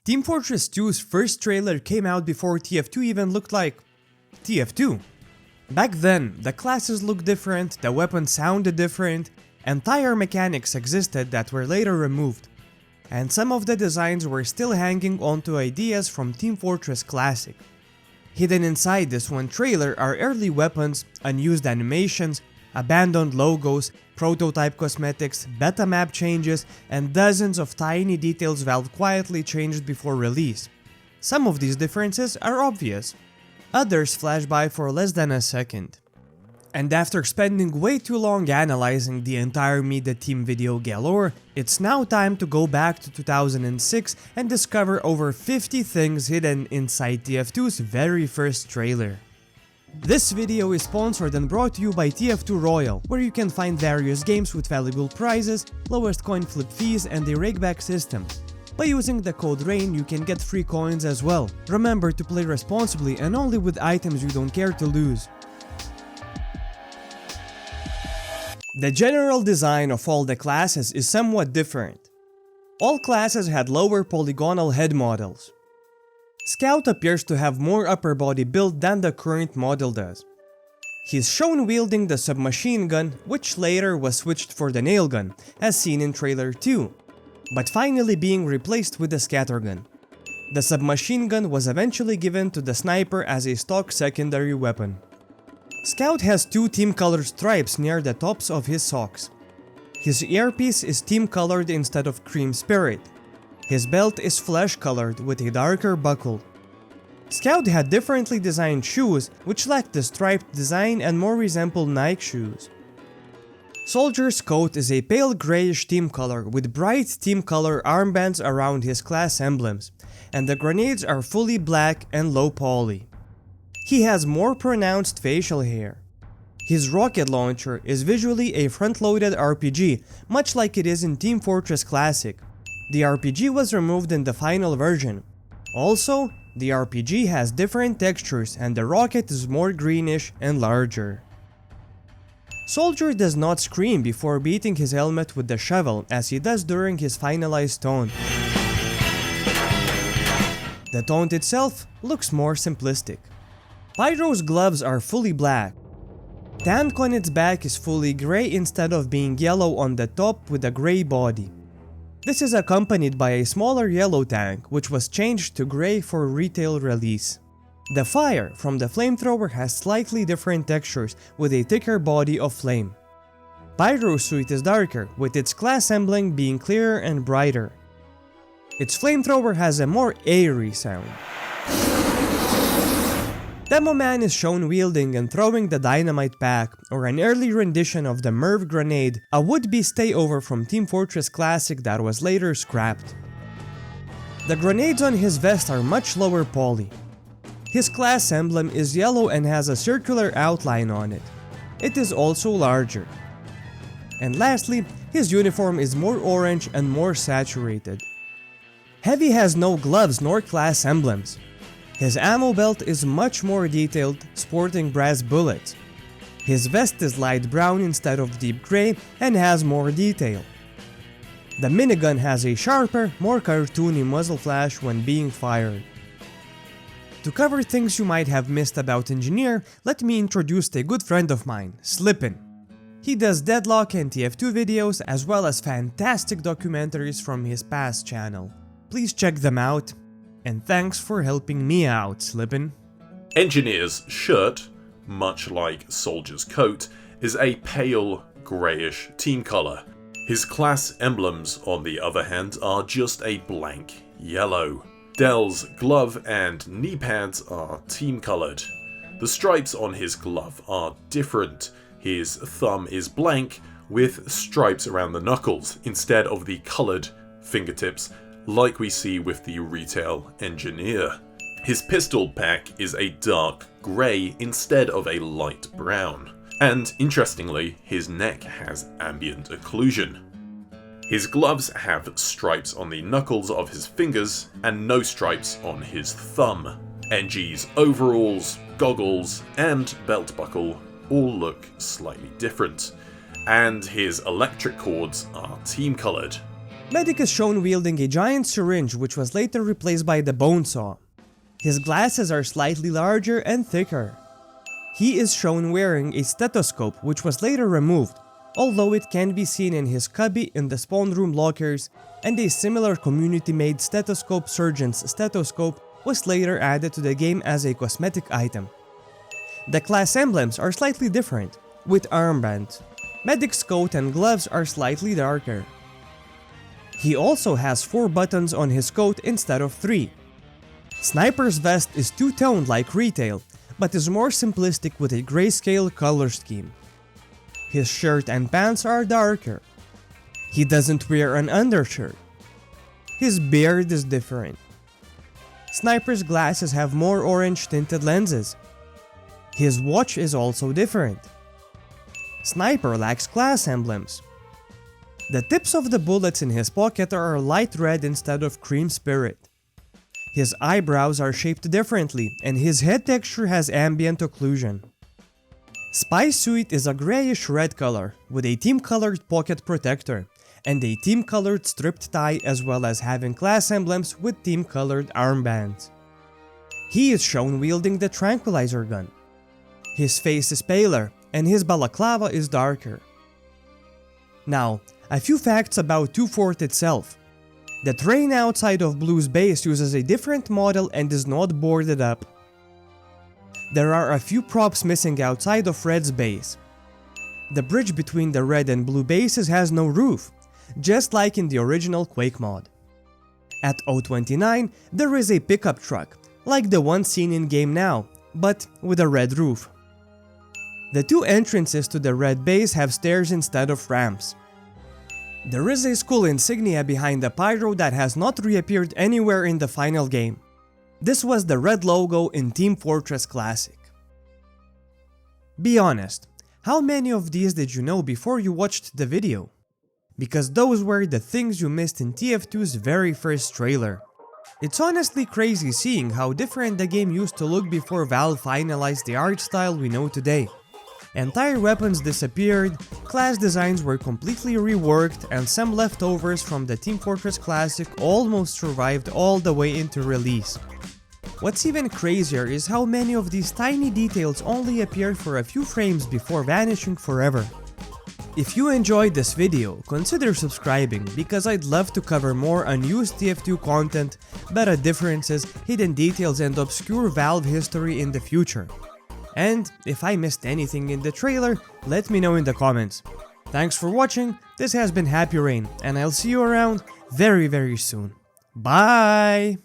Team Fortress 2's first trailer came out before TF2 even looked like TF2. Back then, the classes looked different, the weapons sounded different, entire mechanics existed that were later removed, and some of the designs were still hanging onto ideas from Team Fortress Classic. Hidden inside this one trailer are early weapons, unused animations, abandoned logos, prototype cosmetics, beta map changes, and dozens of tiny details Valve quietly changed before release. Some of these differences are obvious, others flash by for less than a second. And after spending way too long analyzing the entire Meet the Team video galore, it's now time to go back to 2006 and discover over 50 things hidden inside TF2's very first trailer. This video is sponsored and brought to you by TF2 Royal, where you can find various games with valuable prizes, lowest coin flip fees, and a rakeback system. By using the code RAIN you can get free coins as well. Remember to play responsibly and only with items you don't care to lose. The general design of all the classes is somewhat different. All classes had lower polygonal head models. Scout appears to have more upper body build than the current model does. He's shown wielding the submachine gun, which later was switched for the nail gun, as seen in trailer 2, but finally being replaced with the scattergun. The submachine gun was eventually given to the sniper as a stock secondary weapon. Scout has two team-colored stripes near the tops of his socks. His earpiece is team-colored instead of cream spirit. His belt is flesh-colored with a darker buckle. Scout had differently designed shoes which lacked the striped design and more resemble Nike shoes. Soldier's coat is a pale grayish team color with bright team color armbands around his class emblems, and the grenades are fully black and low poly. He has more pronounced facial hair. His rocket launcher is visually a front-loaded RPG, much like it is in Team Fortress Classic. The RPG was removed in the final version. Also, the RPG has different textures and the rocket is more greenish and larger. Soldier does not scream before beating his helmet with the shovel as he does during his finalized taunt. The taunt itself looks more simplistic. Pyro's gloves are fully black. Tank on its back is fully grey instead of being yellow on the top with a grey body. This is accompanied by a smaller yellow tank, which was changed to grey for retail release. The fire from the flamethrower has slightly different textures with a thicker body of flame. Pyro's suit is darker, with its class emblem being clearer and brighter. Its flamethrower has a more airy sound. Demoman is shown wielding and throwing the dynamite pack, or an early rendition of the Merv grenade, a would-be stayover from Team Fortress Classic that was later scrapped. The grenades on his vest are much lower poly. His class emblem is yellow and has a circular outline on it. It is also larger. And lastly, his uniform is more orange and more saturated. Heavy has no gloves nor class emblems. His ammo belt is much more detailed, sporting brass bullets. His vest is light brown instead of deep grey and has more detail. The minigun has a sharper, more cartoony muzzle flash when being fired. To cover things you might have missed about Engineer, let me introduce a good friend of mine, Slippin. He does Deadlock and TF2 videos as well as fantastic documentaries from his past channel. Please check them out. And thanks for helping me out, Slippin. Engineer's shirt, much like Soldier's coat, is a pale greyish team colour. His class emblems, on the other hand, are just a blank yellow. Dell's glove and knee pads are team coloured. The stripes on his glove are different. His thumb is blank with stripes around the knuckles instead of the coloured fingertips like we see with the retail Engineer. His pistol pack is a dark grey instead of a light brown. And interestingly, his neck has ambient occlusion. His gloves have stripes on the knuckles of his fingers and no stripes on his thumb. Engie's overalls, goggles, and belt buckle all look slightly different. And his electric cords are team coloured. Medic is shown wielding a giant syringe which was later replaced by the bone saw. His glasses are slightly larger and thicker. He is shown wearing a stethoscope which was later removed, although it can be seen in his cubby in the spawn room lockers, and a similar community-made stethoscope surgeon's stethoscope was later added to the game as a cosmetic item. The class emblems are slightly different, with armbands. Medic's coat and gloves are slightly darker. He also has 4 buttons on his coat instead of 3. Sniper's vest is two-toned like Retail, but is more simplistic with a grayscale color scheme. His shirt and pants are darker. He doesn't wear an undershirt. His beard is different. Sniper's glasses have more orange tinted lenses. His watch is also different. Sniper lacks class emblems. The tips of the bullets in his pocket are light red instead of cream spirit. His eyebrows are shaped differently, and his head texture has ambient occlusion. Spy's suit is a grayish red color, with a team-colored pocket protector, and a team-colored stripped tie, as well as having class emblems with team-colored armbands. He is shown wielding the tranquilizer gun. His face is paler, and his balaclava is darker. Now, a few facts about 2 Fort itself. The terrain outside of Blue's base uses a different model and is not boarded up. There are a few props missing outside of Red's base. The bridge between the Red and Blue bases has no roof, just like in the original Quake mod. At O29, there is a pickup truck, like the one seen in game now, but with a red roof. The 2 entrances to the Red base have stairs instead of ramps. There is a skull insignia behind the Pyro that has not reappeared anywhere in the final game. This was the red logo in Team Fortress Classic. Be honest, how many of these did you know before you watched the video? Because those were the things you missed in TF2's very first trailer. It's honestly crazy seeing how different the game used to look before Valve finalized the art style we know today. Entire weapons disappeared, class designs were completely reworked, and some leftovers from the Team Fortress Classic almost survived all the way into release. What's even crazier is how many of these tiny details only appeared for a few frames before vanishing forever. If you enjoyed this video, consider subscribing because I'd love to cover more unused TF2 content, beta differences, hidden details, and obscure Valve history in the future. And if I missed anything in the trailer, let me know in the comments. Thanks for watching, this has been Happyrain, and I'll see you around very soon. Bye!